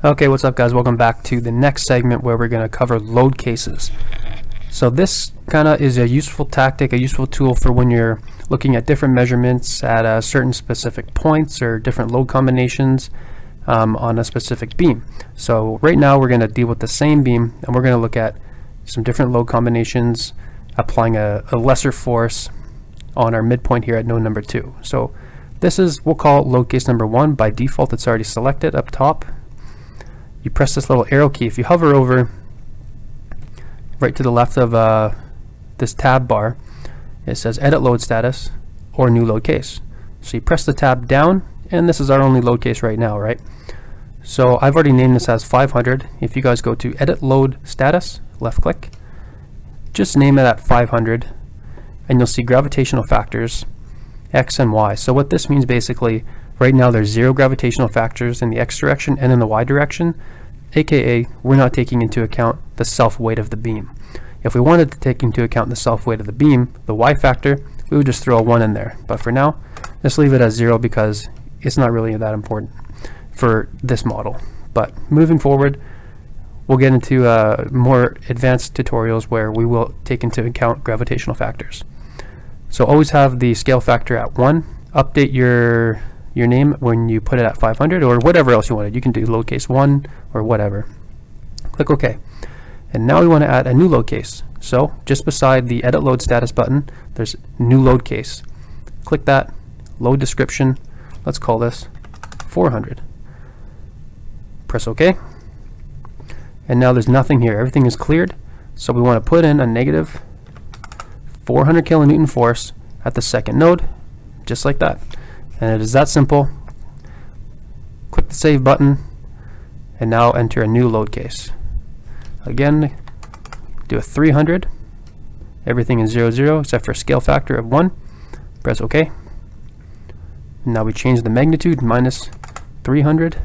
Okay, what's up guys? Welcome back to the next segment where we're going to cover load cases. So this kind of is a useful tactic, a useful tool for when you're looking at different measurements at certain specific points or different load combinations on a specific beam. So right now we're going to deal with the same beam and we're going to look at some different load combinations applying a lesser force on our midpoint here at node number 2. So this is, we'll call it load case number 1. By default it's already selected up top. You press this little arrow key. If you hover over right to the left of this tab bar, it says edit load status or new load case. So you press the tab down and this is our only load case right now, right? So I've already named this as 500. If you guys go to edit load status, left click, just name it at 500 and you'll see gravitational factors X and Y. So what this means basically, right now there's 0 gravitational factors in the X direction and in the Y direction, aka we're not taking into account the self-weight of the beam. If we wanted to take into account the self-weight of the beam, the Y factor, we would just throw a 1 in there. But for now, just leave it as 0 because it's not really that important for this model. But moving forward, we'll get into more advanced tutorials where we will take into account gravitational factors. So always have the scale factor at 1. Update your name when you put it at 500 or whatever else you wanted. You can do load case 1 or whatever. Click OK. And now we want to add a new load case. So just beside the edit load status button, there's new load case. Click that, load description. Let's call this 400. Press OK. And now there's nothing here. Everything is cleared. So we want to put in a negative 400 kilonewton force at the second node, just like that. And it is that simple. Click the save button and now enter a new load case. Again, do a 300. Everything is 0, 0 except for a scale factor of 1. Press OK. Now we change the magnitude, minus 300.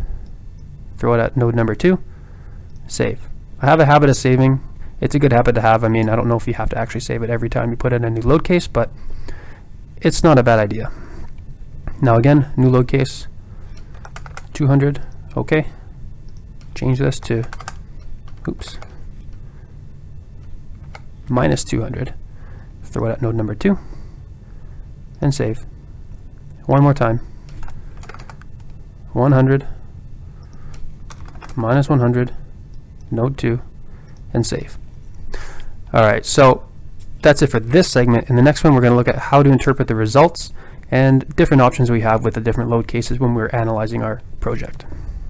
Throw it at node number 2. Save. I have a habit of saving. It's a good habit to have. I mean, I don't know if you have to actually save it every time you put in a new load case, but it's not a bad idea. Now again, new load case, 200, okay. Change this to, oops, minus 200. Throw it at node number 2, and save. One more time, 100, minus 100, node 2, and save. Alright, so that's it for this segment. In the next one, we're going to look at how to interpret the results and different options we have with the different load cases when we're analyzing our project.